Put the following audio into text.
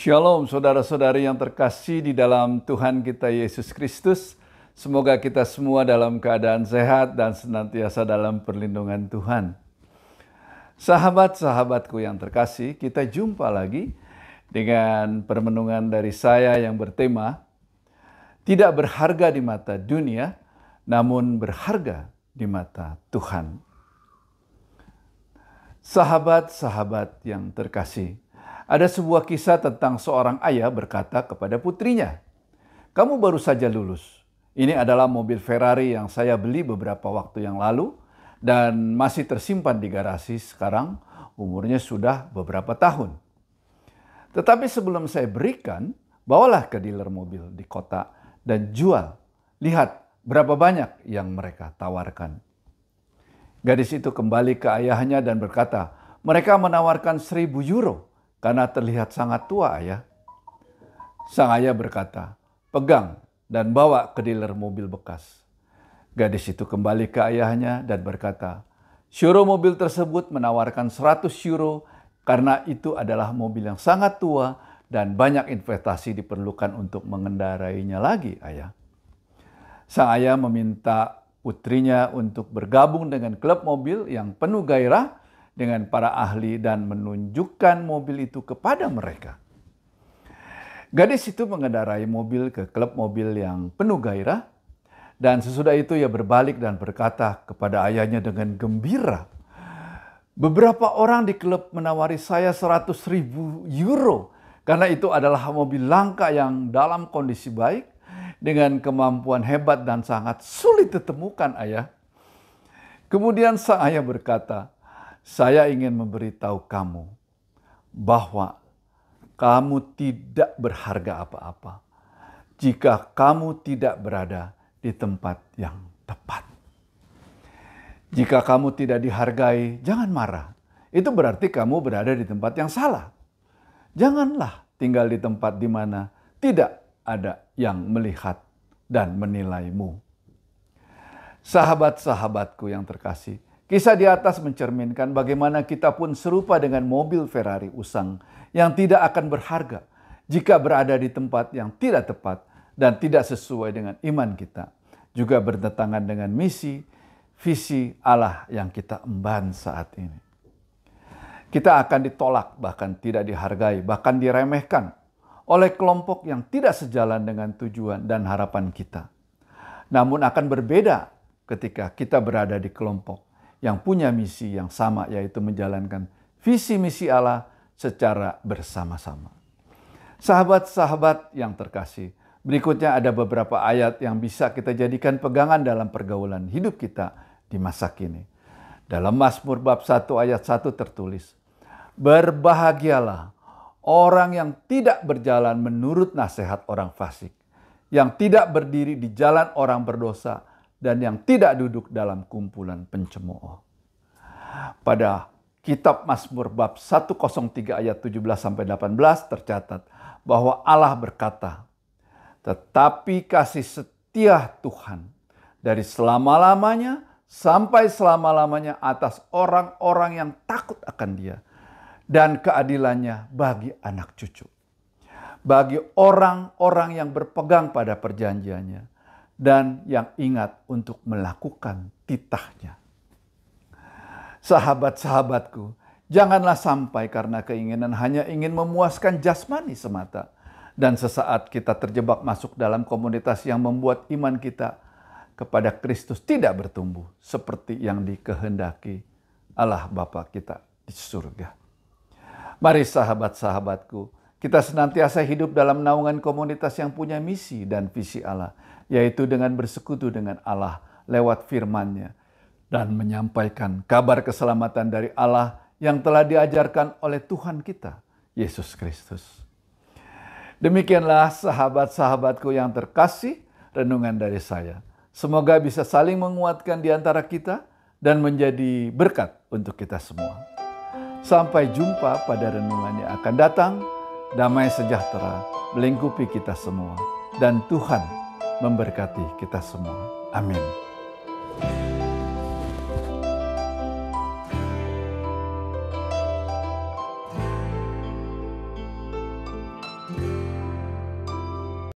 Shalom saudara-saudari yang terkasih di dalam Tuhan kita Yesus Kristus. Semoga kita semua dalam keadaan sehat dan senantiasa dalam perlindungan Tuhan. Sahabat-sahabatku yang terkasih, kita jumpa lagi dengan permenungan dari saya yang bertema tidak berharga di mata dunia, namun berharga di mata Tuhan. Sahabat-sahabat yang terkasih, ada sebuah kisah tentang seorang ayah berkata kepada putrinya, "Kamu baru saja lulus. Ini adalah mobil Ferrari yang saya beli beberapa waktu yang lalu dan masih tersimpan di garasi sekarang, umurnya sudah beberapa tahun. Tetapi sebelum saya berikan, bawalah ke dealer mobil di kota dan jual. Lihat berapa banyak yang mereka tawarkan." Gadis itu kembali ke ayahnya dan berkata, "Mereka menawarkan 1.000 euro. Karena terlihat sangat tua, ayah." Sang ayah berkata, "Pegang dan bawa ke dealer mobil bekas." Gadis itu kembali ke ayahnya dan berkata, "Showroom mobil tersebut menawarkan 100 euro karena itu adalah mobil yang sangat tua dan banyak investasi diperlukan untuk mengendarainya lagi, ayah." Sang ayah meminta putrinya untuk bergabung dengan klub mobil yang penuh gairah dengan para ahli dan menunjukkan mobil itu kepada mereka. Gadis itu mengendarai mobil ke klub mobil yang penuh gairah, dan sesudah itu ia berbalik dan berkata kepada ayahnya dengan gembira, "Beberapa orang di klub menawari saya 100.000 euro karena itu adalah mobil langka yang dalam kondisi baik dengan kemampuan hebat dan sangat sulit ditemukan, ayah." Kemudian sang ayah berkata, "Saya ingin memberitahu kamu bahwa kamu tidak berharga apa-apa jika kamu tidak berada di tempat yang tepat. Jika kamu tidak dihargai, jangan marah. Itu berarti kamu berada di tempat yang salah. Janganlah tinggal di tempat di mana tidak ada yang melihat dan menilaimu." Sahabat-sahabatku yang terkasih, kisah di atas mencerminkan bagaimana kita pun serupa dengan mobil Ferrari usang yang tidak akan berharga jika berada di tempat yang tidak tepat dan tidak sesuai dengan iman kita. Juga bertentangan dengan misi, visi Allah yang kita emban saat ini. Kita akan ditolak, bahkan tidak dihargai, bahkan diremehkan oleh kelompok yang tidak sejalan dengan tujuan dan harapan kita. Namun akan berbeda ketika kita berada di kelompok yang punya misi yang sama, yaitu menjalankan visi misi Allah secara bersama-sama. Sahabat-sahabat yang terkasih, berikutnya ada beberapa ayat yang bisa kita jadikan pegangan dalam pergaulan hidup kita di masa kini. Dalam Mazmur bab 1 ayat 1 tertulis, "Berbahagialah orang yang tidak berjalan menurut nasihat orang fasik, yang tidak berdiri di jalan orang berdosa, dan yang tidak duduk dalam kumpulan pencemooh." Pada kitab Mazmur bab 103 ayat 17-18 tercatat bahwa Allah berkata, "Tetapi kasih setia Tuhan dari selama-lamanya sampai selama-lamanya atas orang-orang yang takut akan Dia, dan keadilannya bagi anak cucu, bagi orang-orang yang berpegang pada perjanjiannya dan yang ingat untuk melakukan titahnya." Sahabat-sahabatku, janganlah sampai karena keinginan hanya ingin memuaskan jasmani semata, dan sesaat kita terjebak masuk dalam komunitas yang membuat iman kita kepada Kristus tidak bertumbuh seperti yang dikehendaki Allah Bapa kita di surga. Mari sahabat-sahabatku, kita senantiasa hidup dalam naungan komunitas yang punya misi dan visi Allah, yaitu dengan bersekutu dengan Allah lewat firman-Nya dan menyampaikan kabar keselamatan dari Allah yang telah diajarkan oleh Tuhan kita, Yesus Kristus. Demikianlah sahabat-sahabatku yang terkasih, renungan dari saya. Semoga bisa saling menguatkan di antara kita dan menjadi berkat untuk kita semua. Sampai jumpa pada renungan yang akan datang. Damai sejahtera melingkupi kita semua, dan Tuhan memberkati kita semua. Amin.